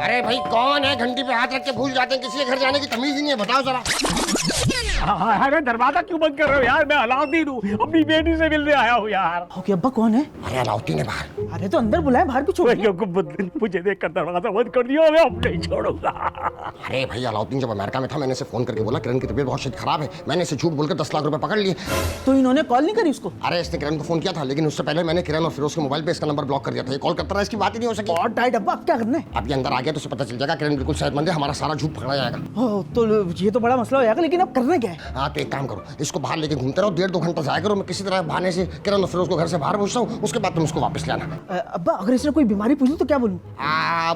अरे भाई कौन है? घंटी पे हाथ रख के भूल जाते हैं, किसी के घर जाने की तमीज ही नहीं है, बताओ जरा। अरे दरवाजा क्यों बंद कर रहे हो यार? मैं अलाउद्दीन हूँ, अपनी बेटी से मिलने आया हूँ यार। ओके अब्बा कौन है? अरे अलाउद्दीन है बाहर। अरे तो अंदर बुलाए, बाहर भी छोड़ दिया। मुझे देखकर दरवाजा बंद कर दिया, मैं अब नहीं छोड़ूंगा। अरे भाई अलाउद्दीन जब अमेरिका में था मैंने इसे फोन करके बोला किरण की तबीयत बहुत शदीद खराब है, मैंने इसे झूठ बोलकर 10 लाख रुपए पकड़ लिए। तो इन्होंने कॉल नहीं करी उसको? अरे इसने किरण को फोन किया था, लेकिन उससे पहले मैंने किरण और फिरोज के मोबाइल पे इसका नंबर ब्लॉक कर दिया था। ये कॉल करता रहा, इसकी बात ही नहीं हो सकी। और टाइट अब्बा, अब क्या करना है? अब ये अंदर आ गया तो उसे पता चल जाएगा किरण बिल्कुल सेहतमंद है, हमारा सारा झूठ पकड़ा जाएगा। तो ये तो बड़ा मसला हो जाएगा, लेकिन अब करना क्या है? हाँ तो एक काम करो, इसको बाहर लेके घूमते रहो, 1.5-2 घंटा जाया करो, मैं किसी तरह बहाने से किरण और फिरोज को घर से बाहर पहुंचता हूँ, उसके बाद तुम उसको वापस ले आना। अब्बा अगर इसने कोई बीमारी पूछी तो क्या बोलूं?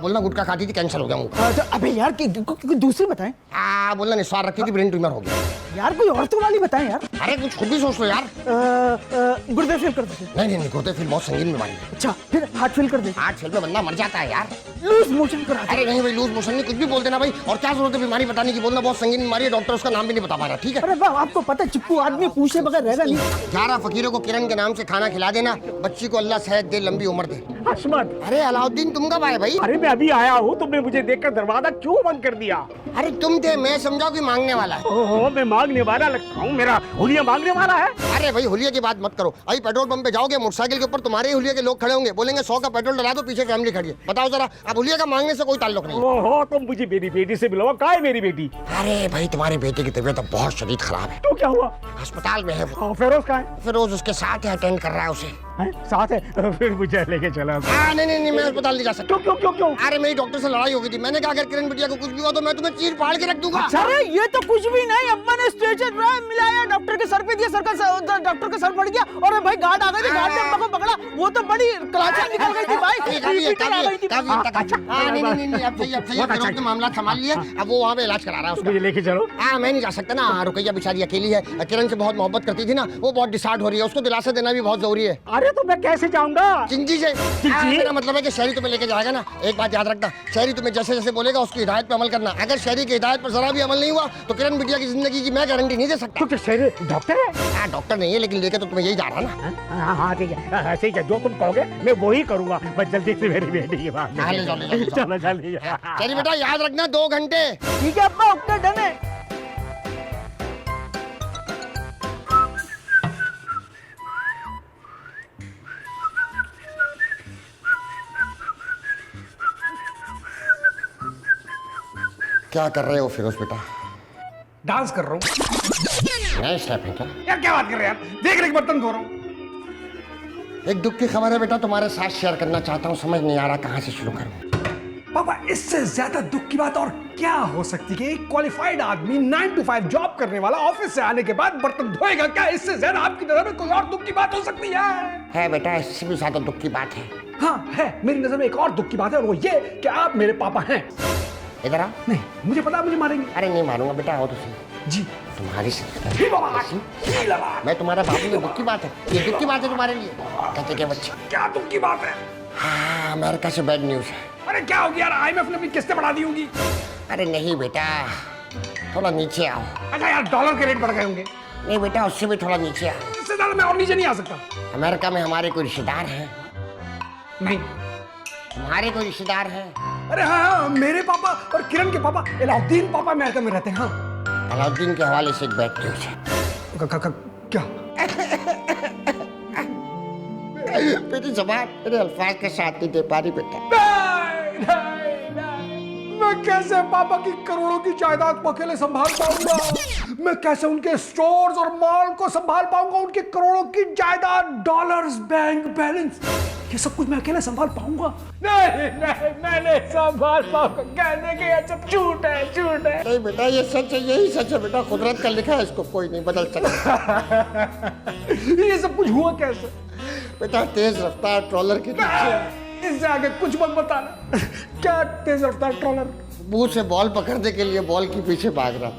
बोलना गुटखा खाती थी, कैंसर हो गया मुझे। अबे यार कोई दूसरी बताएं। बोलना निस्वार रखी थी, ब्रेन ट्यूमर हो गया। यार कोई औरतों वाली बताएं यार। अरे कुछ खुद भी सोच लो यार। गुर्दे फेल कर दे। नहीं गुर्दे फेल बहुत संगीन बीमारी है। अच्छा फिर हार्ट फेल कर दे। हार्ट फेल में बंदा मर जाता है यार। लूज मोशन करा दे। अरे नहीं भाई लूज मोशन नहीं, कुछ भी बोल देना भाई। और क्या जरूरत है बीमारी बताने की? बोलना बहुत संगीन बीमारी है, डॉक्टर उसका नाम भी नहीं बता पा रहा। ठीक है? अरे वाह, आपको पता है चिप्पू आदमी पूछे बगैर रहेगा नहीं। 11 फकीरों को किरण के नाम से खाना खिला देना, बच्ची को अल्लाह सेहत दे, लंबी उम्र दे। हशमत, अरे अलाउद्दीन तुम कब आए भाई? अरे मैं अभी आया हूँ, तुमने मुझे देखकर दरवाजा क्यों बंद कर दिया? अरे तुम थे, मैं समझा कि मांगने वाला है। ओहो, मैं मांगने वाला लगता हूँ? मेरा हुलिया मांगने वाला है? अरे भाई हुलिया की बात मत करो। अभी पेट्रोल पंप पे जाओगे, मोटरसाइकिल के ऊपर तुम्हारे ही हुलिया के लोग खड़े होंगे, बोलेंगे 100 का पेट्रोल डला दो, पीछे फैमिली खड़ी है। बताओ जरा, अब हुलिया का मांगने से कोई ताल्लुक नहीं। ओहो, तुम मुझे मेरी बेटी से मिलो। कहाँ है मेरी बेटी? अरे भाई तुम्हारे बेटे की तबीयत अब बहुत शदीद खराब है, तो क्या हुआ? अस्पताल में है वो। फिरोज कहाँ है? फिरोज उसके साथ है, अटेंड कर रहा है उसे। साथ है? फिर मुझे लेके चला। नहीं मैं अस्पताल नहीं जा सकता। क्यों? अरे मेरी डॉक्टर से लड़ाई हो गई थी, मैंने कहा अगर किरण बिटिया को कुछ भी हुआ तो मैं तुम्हें चीर फाड़ के रख दूंगा। अरे ये तो कुछ भी नहीं, अब्बा ने स्ट्रेचर मिलाया, डॉक्टर के सर पे दिया, डॉक्टर का सर फट गया और भाई गार्ड आ गए थे, गार्ड ने अब्बा को पकड़ा, वो तो बड़ी क्लास निकल गई थी भाई। नहीं अब सही फिरोज ने मामला संभाल लिया, अब वो वहाँ पे इलाज करा रहा है उसका। मुझे लेके चलो। मैं नहीं जा सकता ना, रुकैया बेचारी अकेली है, किरण से बहुत मोहब्बत करती थी ना, वो बहुत डिसार्ड हो रही है, उसको दिलासा देना भी बहुत जरूरी है। अरे तो मैं कैसे जाऊंगा? चिंची से। मेरा मतलब है कि शहरी तुम्हें लेके जाएगा ना, एक बात याद रखना, शहरी तुम्हें जैसे जैसे बोलेगा उसकी हिदायत पे अमल करना। अगर शहरी की हिदायत पर जरा भी अमल नहीं हुआ तो किरण बिटिया की जिंदगी की मैं गारंटी नहीं दे सकता। तो शहरी डॉक्टर है? डॉक्टर नहीं है, लेकिन लेके तो तुम्हें यही जा रहा ना। हाँ ठीक है, जो तुम कहोगे मैं वही करूंगा। बस जल्दी से मेरी बेटी की बात। चलो जल्दी। चलिए बेटा याद रखना 2 घंटे। ठीक है अब्बा, ओके डन है। क्या कर रहे हो फिरोज बेटा? डांस कर रहा हूँ। नया स्टेप है क्या? यार क्या बात कर रहे हैं यार, देख रहे बर्तन धो रहा हूँ। एक दुख की खबर है बेटा, तुम्हारे साथ शेयर करना चाहता हूँ, समझ नहीं आ रहा कहाँ से शुरू करूँ। पापा इससे ज्यादा दुख की बात और क्या हो सकती है? एक क्वालिफाइड आदमी 9 to 5 जॉब करने वाला ऑफिस से आने के बाद बर्तन धोएगा क्या? इससे ज्यादा आपकी नजर में कोई और दुख की बात हो सकती है बेटा, इससे भी ज्यादा दुख की बात है। हाँ है, मेरी नजर में एक और दुख की बात है, और वो ये कि आप मेरे पापा हैं। इधर आ। नहीं मुझे पता, मुझे मारेंगे। अरे नहीं मारूंगा बेटा, आओ तो सही। जी तुम्हारी बाबा, मैं तुम्हारा बाबू, ये दुख की बात है, ये दुख की बात है तुम्हारे लिए। कहते क्या बच्चे? क्या दुख की बात है? हाँ अमेरिका से बैड न्यूज है। अरे क्या हो गया यार, IMF ने अपनी किस्तें बढ़ा दी होंगी। अरे नहीं बेटा, थोड़ा नीचे आओ। अच्छा यार, डॉलर के रेट बढ़ गए होंगे। नहीं बेटा, उससे भी थोड़ा नीचे आओ। इससे ज्यादा मैं और नीचे नहीं आ सकता। अमेरिका में हमारे कोई रिश्तेदार हैं? नहीं। तुम्हारे कोई रिश्तेदार हैं? अरे हाँ, मेरे पापा और किरण के पापा अलाउद्दीन पापा अमेरिका में रहते हैं। हाँ, अलाउद्दीन के हवाले से एक बैड न्यूज है। क्या? मेरी जबान मेरे अल्फाज के साथ नहीं दे पा रही बेटा। मैं कैसे पापा की करोड़ों की जायदाद को अकेले संभाल पाऊंगा? मैं कैसे उनके स्टोर्स और मॉल को संभाल पाऊंगा? उनके करोड़ों की जायदाद, डॉलर्स, बैंक बैलेंस, ये सब कुछ मैं अकेले संभाल पाऊंगा? नहीं, मैं नहीं संभाल पाऊंगा। कहने के ये सब झूठ है। नहीं बेटा, ये सच है, यही सच है बेटा, कुदरत का लिखा है, इसको कोई नहीं बदल सकता। ये सब कुछ हुआ कैसे? बेटा तेज रफ्तार ट्रॉलर के नीचे, इससे आगे कुछ मत बताना। क्या तेज रफ्तार ट्रॉलर? मुंह से बॉल पकड़ने के लिए बॉल के पीछे भाग रहा था,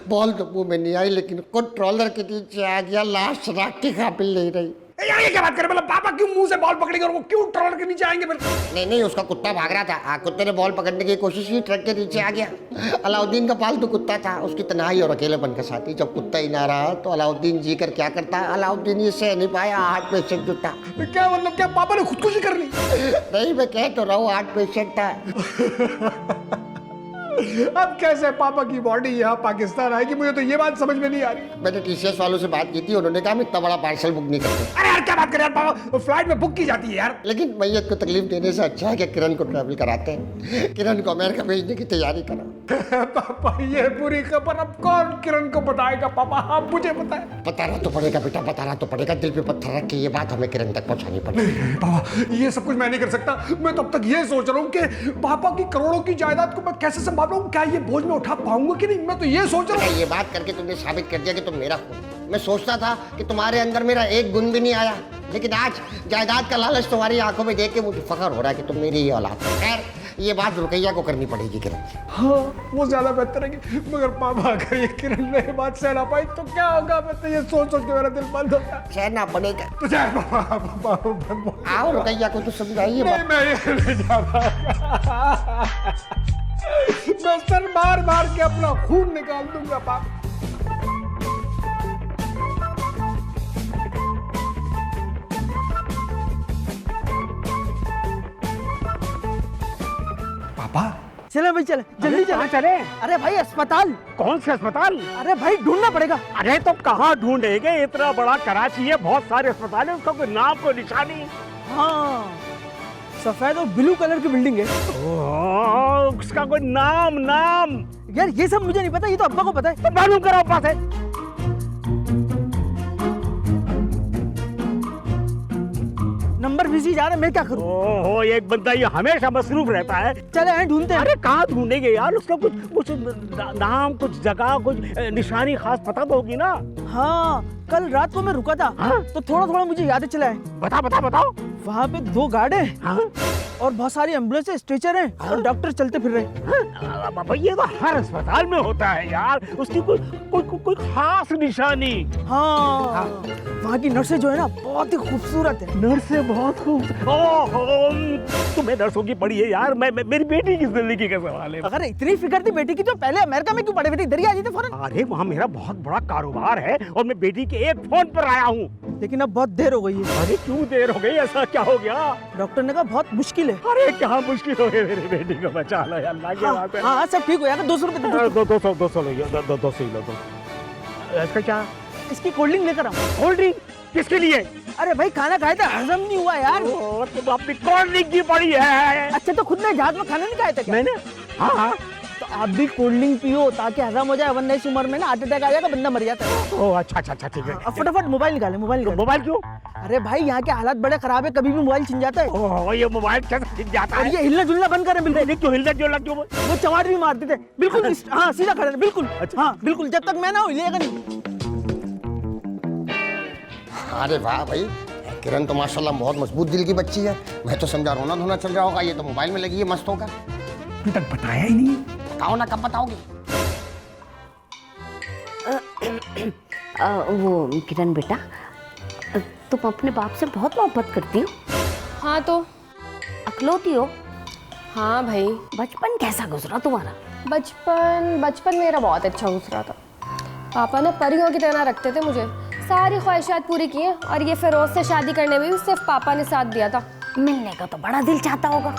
बॉल तो मुंह में नहीं आई लेकिन कंट्रोलर के नीचे आ गया, लास्ट रात की काबिल नहीं रही। ये क्या बात कर रहे, मतलब पापा क्यों मुंह से बॉल पकड़ेंगे और वो क्यों ट्रॉलर के नीचे आएंगे फिर? नहीं, उसका कुत्ता भाग रहा था, कुत्ते ने बॉल पकड़ने की कोशिश की, ट्रक के नीचे आ गया। अलाउद्दीन का पालतू कुत्ता था, उसकी तन्हाई और अकेलेपन के साथ ही जब कुत्ता ही ना रहा तो अलाउद्दीन जी कर क्या करता, अलाउद्दीन ये सह नहीं पाया, हार्ट पेशेंट जो था। क्या मतलब, क्या पापा ने खुदकुशी कर ली? नहीं, मैं कह तो रहा हूँ हार्ट पेशेंट था। अब कैसे पापा की बॉडी यहाँ पाकिस्तान आएगी, मुझे तो ये बात समझ में नहीं आ रही। मैंने टीसीएस वालों से बात की थी, उन्होंने कहा हम इतना बड़ा पार्सल बुक नहीं करते। अरे यार क्या बात कर रहे हैं पापा, फ्लाइट में बुक की जाती है यार। लेकिन मैयत को तकलीफ देने से अच्छा है कि किरण को ट्रैवल कराते हैं। किरण को अमेरिका भेजने की तैयारी करा। पापा ये पूरी खबर अब कौन किरण को बताएगा? पापा आप मुझे बताएं। बताना तो पड़ेगा बेटा, बताना तो पड़ेगा। दिल पे पत्थर रख के ये बात हमें किरण तक पहुंचानी पड़ेगी। पापा ये सब कुछ मैं नहीं कर सकता। मैं तब तक ये सोच रहा हूँ कि पापा की करोड़ों की जायदाद को मैं कैसे संभालूं, क्या ये बोझ में उठा पाऊंगा कि नहीं, मैं तो ये सोच रहा हूँ। ये बात करके तुमने साबित कर दिया कि तुम मेरा हो। मैं सोचता था कि तुम्हारे अंदर मेरा एक गुण भी नहीं आया, लेकिन आज जायदाद का लालच तुम्हारी आंखों में देख के मुझे फख्र हो रहा है कि तुम मेरी ही औलाद हो। खैर ये बात रुकैया को करनी पड़ेगी किरण। हाँ वो ज्यादा बेहतर है कि, मगर पापा अगर ये किरण ने बात सह ना पाई तो क्या होगा? मैं तो ये सोच के मेरा दिल बंद हो गया। सहना पड़ेगा तो जाए पापा। आओ रुकैया को तो समझाइए। मैं ये नहीं जाता। मैं सर मार मार के अपना खून निकाल दूंगा पापा। पापा चले भाई चले, जल्दी कहाँ चले। चले? अरे भाई अस्पताल। कौन से अस्पताल? अरे भाई ढूंढना पड़ेगा। अरे तो कहाँ ढूंढेंगे, इतना बड़ा कराची है, बहुत सारे अस्पताल है, उसका कोई नाम कोई निशानी? हाँ सफेद और ब्लू कलर की बिल्डिंग है। ओह, उसका कोई नाम? यार ये सब मुझे नहीं पता, ये तो अब्बा को पता है। तो मालूम करो अब्बा से। नंबर बिजी जा रहा है, मैं क्या करूं? ओहो, एक बंदा ये हमेशा मसरूफ रहता है। चले हैं ढूंढते हैं। अरे कहाँ ढूंढेंगे यार, उसका कुछ नाम, कुछ जगह, कुछ निशानी खास पता तो होगी ना। हाँ कल रात को मैं रुका था। हाँ? तो थोड़ा थोड़ा मुझे याद चला है। बताओ। वहाँ पे 2 गार्ड हैं। हाँ? और बहुत सारी एम्बुलेंस, स्ट्रेचर हैं। और डॉक्टर चलते फिर रहे हैं। हाँ? ये तो हर अस्पताल में होता है यार, उसकी कोई खास निशानी। हाँ वहाँ की नर्सें जो है ना बहुत ही खूबसूरत है। नर्सें बहुत खूबसूरत। ओहो, तुम्हें नर्सों की पड़ी है यार। मेरी बेटी की जिंदगी का सवाल है। अगर इतनी फिक्र थी बेटी की तो पहले अमेरिका में क्यों पड़े हुए थे? इधर ही आ जाते फौरन। अरे वहाँ मेरा बहुत बड़ा कारोबार है और मैं बेटी के एक फोन पर आया हूँ। लेकिन अब बहुत देर हो गई है। अरे क्यों देर हो गई, ऐसा क्या हो गया? डॉक्टर ने कहा बहुत मुश्किल है। अरे क्या मुश्किल हो गई, मेरी बेटी को बचा लो यार, अल्लाह की बात है। हाँ सब ठीक हो जाएगा। 200 रुपए दे दो। 200 लो, 200 ही लो। इसका क्या? इसकी कोल्ड ड्रिंक लेकर आओ। कोल्ड ड्रिंक किसके लिए? अरे भाई खाना खाया था, हजम नहीं हुआ यार। तुम अपनी कोल्ड ड्रिंक की पड़ी है। अच्छा तो खुद ने जहाज में खाना नहीं खाया था क्या? मैंने? हाँ। तो आप भी कोल्ड ड्रिंक पियो ताकि हजम हो जाए, वरना इस उम्र में ना हार्ट अटैक आ जाएगा, बंदा मर जाता है। ओह अच्छा ठीक है। अब फटाफट मोबाइल निकाले। मोबाइल क्यों? अरे भाई यहाँ के हालात बड़े खराब है, कभी भी मोबाइल छिन जाता है। ओह ये मोबाइल कैसे छिन जाता और है? ये हिलना जुलना बंद करें बिल्कुल। क्यों हिलना जुलना क्यों? वो चमाट भी मारते थे बिल्कुल। हाँ सीधा खड़े बिल्कुल। हाँ बिल्कुल, जब तक मैं ना हिलेगा नहीं। अरे वाह भाई, किरण तो माशाल्लाह बहुत मजबूत दिल की बच्ची है। मैं तो समझा रोना धोना चल रहा होगा, ये तो मोबाइल में लगी है मस्त होगा। अभी तक बताया ही नहीं। बताओ ना, कब बताओगे? वो किरण बेटा, तुम अपने बाप से बहुत मोहब्बत करती हो। हाँ तो अकलौती हो। हाँ भाई, बचपन कैसा गुजरा तुम्हारा? बचपन मेरा बहुत अच्छा गुजरा था। पापा ना परियों की तरह रखते थे मुझे, सारी ख्वाहिशात पूरी की हैं। और ये फिरोज से शादी करने में भी सिर्फ पापा ने साथ दिया था। मिलने का तो बड़ा दिल चाहता होगा।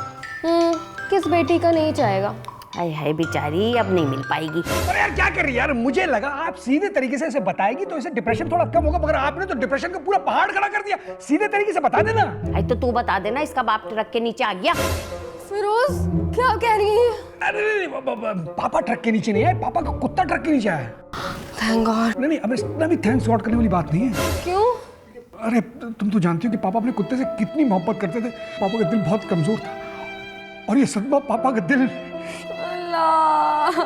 किस बेटी का नहीं चाहेगा। हाय हाय बेचारी, अब नहीं मिल पाएगी। अरे यार क्या कर रही है यार, मुझे लगा आप सीधे तरीके से इसे बताएगी तो इसे डिप्रेशन थोड़ा कम होगा, मगर आपने तो डिप्रेशन का पूरा पहाड़ खड़ा कर दिया। सीधे तरीके से बता देना। अरे तो तू बता देना, इसका बाप ट्रक के नीचे आ गया। फिरोज क्या कह रही है? अरे पापा ट्रक के नीचे नहीं आए, पापा का कुत्ता ट्रक के नीचे आया। Thank God. नहीं अब इसमें भी थैंक्स गॉड करने वाली बात नहीं है। क्यों? अरे तुम तो जानती हो कि पापा अपने कुत्ते से कितनी मोहब्बत करते थे। पापा का दिल बहुत कमजोर था और ये सदमा पापा का दिल। अल्लाह,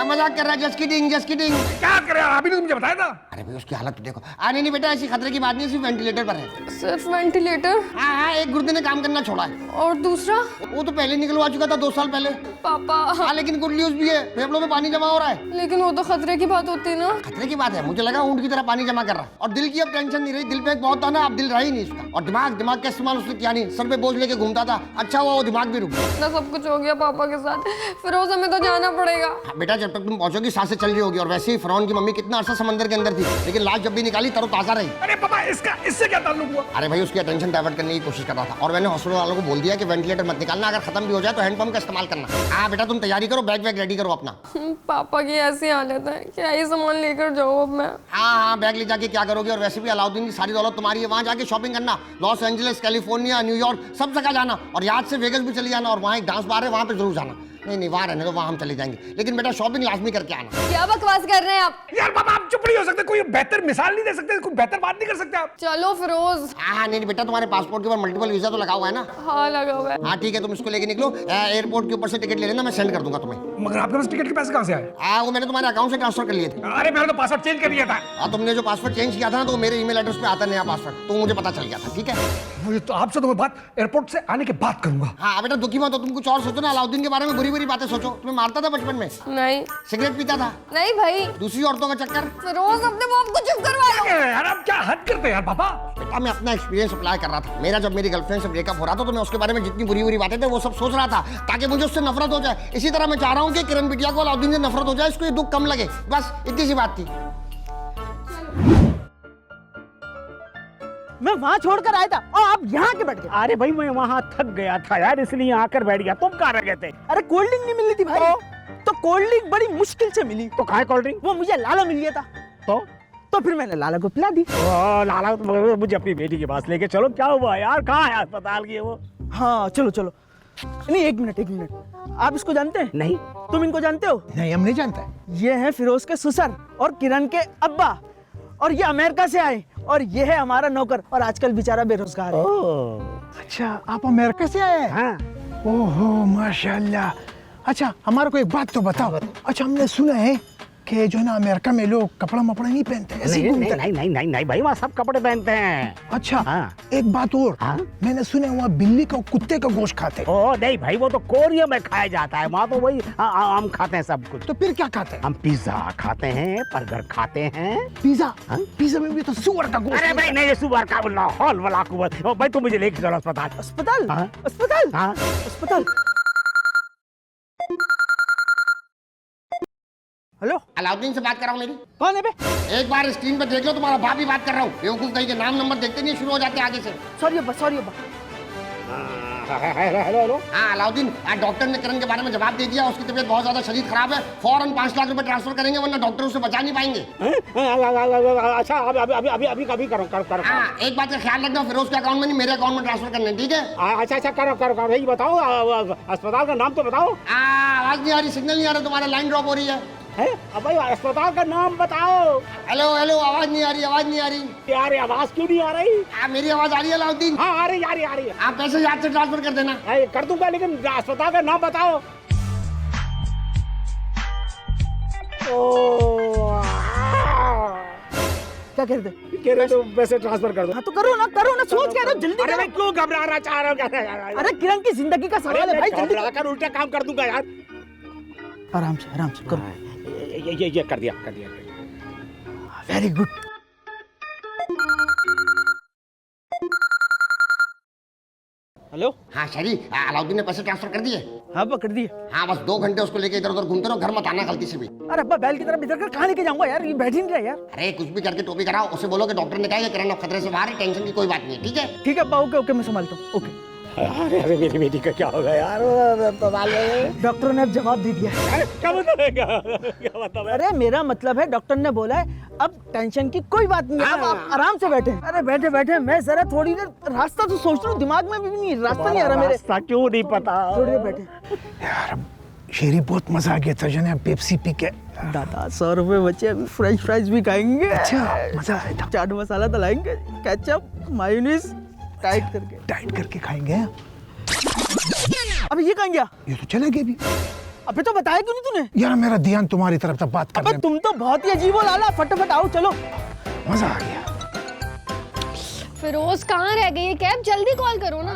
मजाक कर रहा है, जस्ट किडिंग जस्ट किडिंग। क्या करे, अभी ने मुझे बताया था। अरे भाई उसकी हालत तो देखो। नहीं नहीं बेटा, ऐसी खतरे की बात नहीं, सिर्फ वेंटिलेटर पर है। सिर्फ वेंटिलेटर? हाँ, एक गुर्दे ने काम करना छोड़ा है। और दूसरा? वो तो पहले निकलवा चुका था 2 साल पहले। पापा। हाँ, लेकिन गुड न्यूज भी है, फेफड़ों में पानी जमा हो रहा है। लेकिन वो तो खतरे की बात होती है ना। खतरे की बात है, मुझे लगा ऊंट की तरह पानी जमा कर रहा। और दिल की अब टेंशन नहीं रही, दिल पे एक बहुत था ना, अब दिल रहा ही नहीं उसका। और दिमाग का इस्तेमाल उसने किया नहीं, सर पे बोझ लेके घूमता था, अच्छा हुआ वो दिमाग भी रुक गया। इतना सब कुछ हो गया पापा के साथ, फिरोज हमें तो जाना पड़ेगा। हाँ, बेटा जब तक तुम पहुंचोगी सांसें चल रही होगी। और वैसे ही फिरौन की मम्मी कितना अर्सा समंदर के अंदर थी, लेकिन लाश जब भी निकाली तरोताजा रही। अरे पापा, इससे क्या ताल्लुक हुआ? अरे भाई उसकी अटेंशन डाइवर्ट करने की कोशिश कर रहा था। और मैंने हॉस्पिटल वालों को बोल दिया कि वेंटिलेटर मत निकालना, अगर खत्म भी हो जाए तो हैंडपंप का इस्तेमाल करना। हाँ बेटा, तुम तैयारी करो, बैग वैग रेडी करो अपना। पापा की ऐसी हालत है, क्या ये सामान लेकर जाओ अब मैं? हाँ, बैग ले जाके क्या करोगे? और वैसे भी अलाउद्दीन की सारी दौलत तुम्हारी है, वहां जाके शॉपिंग करना। लॉस एंजलिस, कैलिफोर्निया, न्यूयॉर्क, सब जगह जाना। और याद से वेगस भी चली जाना, और वहाँ एक डांस बार है, वहाँ पे जरूर जाना। नहीं वहाँ रहने दो, वहाँ हम चले जाएंगे, लेकिन बेटा शॉपिंग लाजमी करके आना। क्या बकवास कर रहे हैं आप? यार पापा, आप चुप नहीं हो सकते? कोई बेहतर मिसाल नहीं दे सकते? कोई बेहतर बात नहीं कर सकते आप? चलो फिरोज। हाँ नहीं बेटा, तुम्हारे पासपोर्ट के ऊपर मल्टीपल वीजा तो लगा हुआ है ना? हाँ लगा हुआ है। हाँ ठीक है, तुम इसको लेके निकलो। एयरपोर्ट के ऊपर से टिकट ले लेना, मैं सेंड कर दूंगा तुम्हें। मगर आपके पास टिकट के पैसे कहाँ से आए? हाँ, वो मैंने तुम्हारे अकाउंट से ट्रांसफर कर लिए थे। अरे मैंने तो पासवर्ड चेंज कर दिया था। हाँ, तुमने जो पासवर्ड चेंज किया था ना, तो मेरे ईमेल एड्रेस पे आता नया पासवर्ड, तो मुझे पता चल गया था। ठीक है, मुझे तो आपसे तो मैं बात एयरपोर्ट से आने के बाद करूंगा। हाँ बेटा दुखी मत हो, तुम कुछ और सोचो ना, अलाउद्दीन के बारे में बुरी बुरी बातें सोचो। तुम्हें मारता था बचपन में, नहीं सिगरेट पीता था, नहीं भाई। दूसरी औरतों का चक्कर। फिरोज अपने बाप को चुप करवा लो। यार आप क्या हद करते हैं यार पापा? बेटा मैं अपना एक्सपीरियंस अप्लाई कर रहा था। मेरा जब मेरी गर्लफ्रेंड से ब्रेकअप हो रहा था, तो मैं उसके बारे में जितनी बुरी बुरी बातें थे वो सब सोच रहा था, ताकि मुझे उससे नफरत हो जाए। इसी तरह मैं चाह रहा हूँ कि किरण बिटिया को अलाउद्दीन से नफरत हो जाए, इसको ये दुख कम लगे, बस इतनी सी बात थी। मैं वहाँ छोड़कर आया था और आप यहाँ के बैठ गए। अरे भाई मैं वहाँ थक गया था यार, इसलिए यहाँ आकर बैठ गया। तुम कहाँ रह गए थे? अरे कोल्ड ड्रिंक नहीं मिल रही थी भाई, तो कोल्ड ड्रिंक बड़ी मुश्किल से मिली। तो कहाँ है कोल्ड ड्रिंक? वो मुझे लाला मिल गया था, तो फिर मैंने लाला को पिला दी। ओ लाला, तो मुझे अपनी बेटी के पास लेके चलो। क्या हुआ यार, कहाँ है अस्पताल की वो? हाँ चलो चलो। नहीं एक मिनट, आप इसको जानते हैं? नहीं। तुम इनको जानते हो? नहीं, हम नहीं जानते। ये है फिरोज के ससुर और किरण के अब्बा, और ये अमेरिका से आए, और ये है हमारा नौकर, और आजकल बेचारा बेरोजगार है। अच्छा, आप अमेरिका से आए हैं? हाँ। ओहो माशाल्लाह। अच्छा हमारे को एक बात तो बताओ। अच्छा हमने सुना है कि जो है ना अमेरिका में लोग कपड़ा मपड़ा नहीं पहनते, ऐसे ही घूमते हैं। नहीं भाई, वहाँ सब कपड़े पहनते हैं। अच्छा हाँ। एक बात और, हाँ? मैंने सुना है वहाँ बिल्ली का कुत्ते का गोश्त खाते हैं। ओ नहीं भाई, वो तो कोरिया में खाया जाता है, वहाँ तो वही हम खाते हैं सब कुछ। तो फिर क्या खाते हैं? हम पिज्जा खाते हैं, बर्गर खाते हैं। पिज्जा? हाँ? पिज्जा में भी तो सुअर का गोश्त। अरे भाई नहीं, ये सुबह का लाहौल वाला कुवत। ओ भाई तुम मुझे लेके चलो अस्पताल। अस्पताल? हाँ? अस्पताल? हाँ? अस्पताल। हेलो, अलाउद्दीन से बात कर रहा हूँ मेरी। कौन है बे? एक बार स्क्रीन पे देख लो, तुम्हारा बाप ही बात कर रहा हूँ। बेवकूफ कहीं के नाम नंबर देखते नहीं, शुरू हो जाते आगे से। सॉरी अब्बा, सॉरी अब्बा। हेलो। हाँ अलाउद्दीन, डॉक्टर ने करण के बारे में जवाब दे दिया, उसकी तबीयत बहुत ज्यादा शरीर खराब है, फौरन 5 लाख रुपए ट्रांसफर करेंगे, वरना डॉक्टर उसे बचा नहीं पाएंगे। अच्छा अभी करो। हाँ, एक बात का ख्याल रखना, फिरोज के अकाउंट में नहीं, मेरे अकाउंट में ट्रांसफर करने, ठीक है? अच्छा करो। यही बताओ, अस्पताल का नाम तो बताओ। आवाज नहीं आ रही, सिग्नल नहीं आ रहा, तुम्हारा लाइन ड्रॉप हो रही है। अब भाई अस्पताल का नाम बताओ। हेलो, आवाज नहीं आ रही। यार आवाज क्यों नहीं आ रही? मेरी आवाज आ रही है अलाउद्दीन? हाँ आ रही है। आप पैसे याद से ट्रांसफर कर देना। कर दूंगा, लेकिन अस्पताल का नाम बताओ। क्या कह रहे थे? तो पैसे ट्रांसफर कर दो। हाँ तो करो ना, सोच क्या रहे हो, जल्दी अरे मैं करो। क्यों घबरा चाह रहा हूँ? अरे किरण की जिंदगी का सवाल है भाई, जल्दी करो। कर उल्टा काम कर दूंगा यार। आराम से करो। ये कर दिया। Very good. हेलो। हाँ शरी, अलाउद्दीन ने पैसे ट्रांसफर कर दिए। हाँ अब्बा कर दिए। हाँ बस 2 घंटे उसको लेके इधर उधर घूमते रहो, घर मत आना गलती से भी। अरे अब्बा बैल की तरह इधर कर कहाँ लेके जाऊंगा यार, ये बैठ ही नहीं रहा यार। अरे कुछ भी करके टोपी कराओ, उसे बोलो कि डॉक्टर ने कहा कि किरण अब खतरे से बाहर है, टेंशन की कोई बात नहीं है, ठीक है? ठीक है अब्बा, ओके मैं संभालता हूँ, ओके। अरे मेरी बेटी का क्या होगा यार? डॉक्टर ने अब जवाब दे दिया। क्या मतलब है? अरे मेरा मतलब है, डॉक्टर ने बोला है अब टेंशन की कोई बात नहीं है, अब आप आराम से बैठे। अरे बैठे मैं जरा थोड़ी देर रास्ता तो सोच रहा हूँ, दिमाग में भी नहीं, रास्ता नहीं आ रहा मेरे। रास्ता क्यों नहीं पता? थोड़ी देर बैठे। यार शेरी बहुत मजा आ गया था, जने पेप्सी पी के। दादा 100 रुपए बचे, अभी फ्रेंच फ्राइज भी खाएंगे। अच्छा मजा आया था। चाट मसाला तो लाएंगे, केचप मायोनीज टाइट करके खाएंगे। अब ये कहाँ गया? ये तो चले गए भी। अबे तो बताया क्यों नहीं तूने? यार मेरा ध्यान तुम्हारी तरफ था बात अबे करने तुम तो बहुत ही अजीब हो लाला, फटाफट आओ चलो। में मजा आ गया। फिरोज कहाँ रह गई है कैब? जल्दी कॉल करो ना।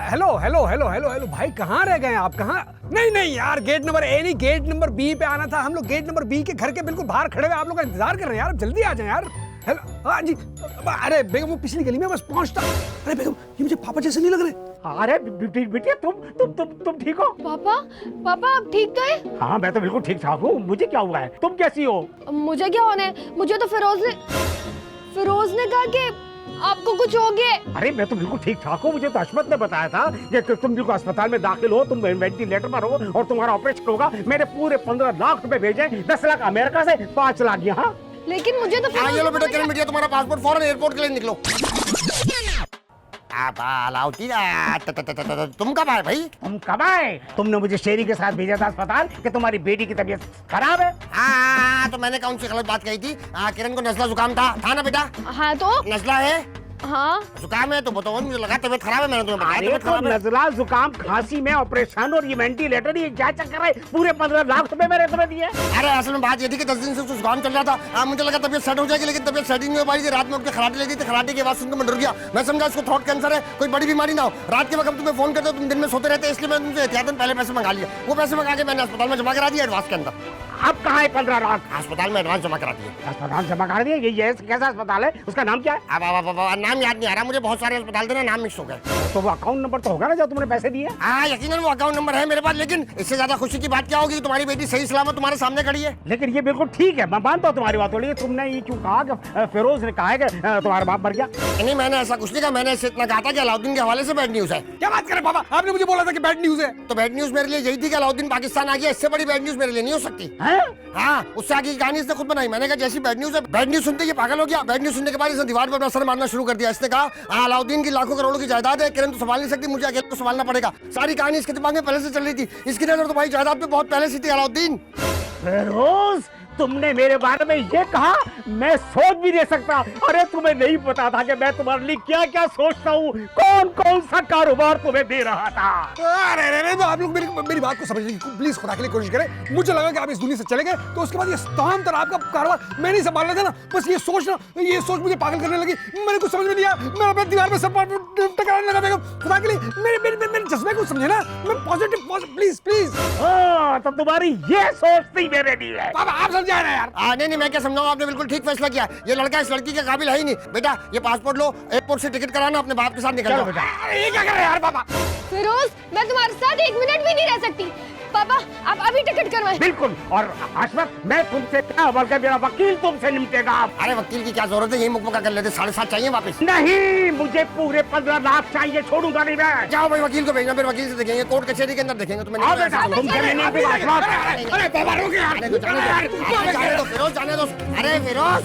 Hello hello hello hello hello भाई, कहाँ रह गए आप? कहाँ? नहीं नहीं यार, गेट नंबर ए नहीं, गेट नंबर बी पे आना था। हम लोग गेट नंबर बी के घर के बिल्कुल बाहर खड़े हुए आप लोग का इंतजार कर रहे हैं यार, जल्दी आ जाए यार। हेलो हाँ जी। अरे बेगम वो पिछली गली में बस पहुंचता। अरे बेगम ये मुझे पापा जैसे नहीं लग रहे। अरे बिटिया तुम ठीक हो? पापा पापा आप ठीक तो है? हाँ मैं तो बिल्कुल ठीक ठाक हूँ। मुझे क्या हुआ है? तुम कैसी हो? मुझे क्या होना है? मुझे तो फिरोज ने कहा कि आपको कुछ हो गया। अरे मैं तो बिल्कुल ठीक ठाक हूँ। मुझे तो अशमत ने बताया था कि तुम बिल्कुल अस्पताल में दाखिल हो, तुम वेंटिलेटर पर हो और तुम्हारा ऑपरेशन होगा। मैंने पूरे 15 लाख रुपए भेजे, 10 लाख अमेरिका से, 5 लाख यहाँ। लेकिन मुझे तो ये लो बेटा किरण बिटिया, तुम्हारा पासपोर्ट फौरन एयरपोर्ट के लिए निकलो। अलाउद्दीन तुम कब आए भाई? तुम कब आए? तुमने मुझे शेरी के साथ भेजा था अस्पताल कि तुम्हारी बेटी की तबीयत खराब है। हाँ तो मैंने कौन सी गलत बात कही थी? किरण को नजला जुकाम था ना बेटा? हाँ तो नजला है, हाँ जुकाम है तो बताओ, मुझे लगा तबीयत खराब है, मैंने तुम्हें बताया अरे तबीयत तो खराब है। नजला जुकाम खांसी में ऑपरेशन और ये वेंटिलेटर, ये क्या चक्कर है? पूरे 15 लाख रुपए मैंने तुम्हें दिए। अरे असल में बात ये थी कि 10 दिन से उसको जुकाम चल रहा था। मुझे लगा तबीयत सेट हो जाएगी, लेकिन तबीयत सेट ही नहीं हो पाई थी। रात में उठ के खराटे लगी थी, खराटे की आवाज सुनकर मैं डर गया। मैं समझा इसको थ्रोट कैंसर है, कोई बड़ी बीमारी ना हो। रात के वक्त तुम्हें फोन करते हो, तुम दिन में सोते रहते, इसलिए मैंने तुमसे एहतियातन पहले पैसे मंगा लिए। वो पैसे मंगा के मैंने अस्पताल में जमा करा दिया एडवांस के अंदर। अब कहाँ है 15 लाख? अस्पताल में एडवांस जमा करा दिए। अस्पताल जमा कर दिए? ये कैसा अस्पताल है? उसका नाम क्या है? अब नाम याद नहीं आ रहा मुझे, बहुत सारे अस्पताल थे ना, नाम मिक्स हो गए। तो वो अकाउंट नंबर तो होगा ना जो तुमने पैसे दिए? हाँ यकीनन वो अकाउंट नंबर है मेरे पास, लेकिन इससे ज्यादा खुशी की बात क्या होगी? तुम्हारी बेटी सही सलामत तुम्हारे सामने खड़ी है। लेकिन ये बिल्कुल ठीक है, मैं मानता हूँ तुम्हारी बात हो, लेकिन तुमने ये क्यों कहा कि फिरोज ने कहा है कि तुम्हारा बाप मर गया? नहीं मैंने ऐसा कुछ नहीं कहा, मैंने इससे इतना कहा था कि अलाउद्दीन के हवाले से बैड न्यूज है। क्या बात करें पापा, आपने मुझे बोला था कि बैड न्यूज है। तो बैड न्यूज मेरे लिए यही थी कि अलाउद्दीन पाकिस्तान आ गया। इससे बड़ी बैड न्यूज मेरे लिए नहीं हो सकती। हाँ उससे आगे की कहानी इसने खुद बनाई। मैंने कहा जैसी बैड न्यूज है, बैड न्यूज सुनते ये पागल हो गया। बैड न्यूज सुनने के बाद इसने दीवार पर अपना सर मारना शुरू कर दिया। इसने कहा अलाउद्दीन की लाखों करोड़ों की जायदाद है, किरण तो संभाल नहीं सकती, मुझे अकेले को संभालना पड़ेगा। सारी कहानी इसके दिमाग में पहले से चल रही थी। इसकी नजर तुम्हारी जायदाद पे बहुत पहले से थी अलाउद्दीन। फिरोज तुमने मेरे बारे में ये कहा, मैं सोच भी नहीं सकता। अरे तुम्हें नहीं पता था कि मैं तुम्हारे लिए क्या क्या सोचता हूँ, कौन कौन सा कारोबार तुम्हें दे रहा था। अरे आप लोग मेरी बात को समझने की प्लीज खुदा के लिए कोशिश करें। मुझे लगा कि आप इस दुनिया से चले गए तो उसके बाद ये तमाम तरह आपका कारोबार मैं नहीं संभाल रहा था ना। बस ये सोच मुझे पागल करने लगी। मैंने कुछ समझ में नहीं आया, मैं अपने दीवार में सब टकराने लगा। बेगम खुदा के लिए मेरे जज्बे को समझे ना। मैं पॉजिटिव प्लीज प्लीज। तो तुम्हारी ये सोच थी मेरे लिए। पापा आप समझा रहे हैं यार। नहीं मैं क्या समझाऊं, आपने बिल्कुल ठीक फैसला किया। ये लड़का इस लड़की के काबिल है ही नहीं। बेटा ये पासपोर्ट लो, एयरपोर्ट से टिकट कराना, अपने बाप के साथ निकल जाओ। ये क्या कर रहे हैं यार पापा? फिरोज मैं तुम्हारे साथ 1 मिनट भी नहीं रह सकती। पापा आप अभी टिकट करवाएं। बिल्कुल। और अशमत मैं तुमसे क्या, बल्कि मेरा वकील तुमसे निपटेगा। अरे वकील की क्या जरूरत है, यही मुकम्मल कर लेते। 7.5 चाहिए वापस। नहीं मुझे पूरे 15 लाख चाहिए, छोड़ूंगा नहीं मैं। जाओ भाई वकील को भेजना, फिर वकील से देखेंगे, कोर्ट कचहरी के अंदर देखेंगे। तुम्हें आओ बेटा, तुमसे मिलने की बात मत। अरे पापा रुक यार। जाने दो फिरोज, जाने दो। अरे फिरोज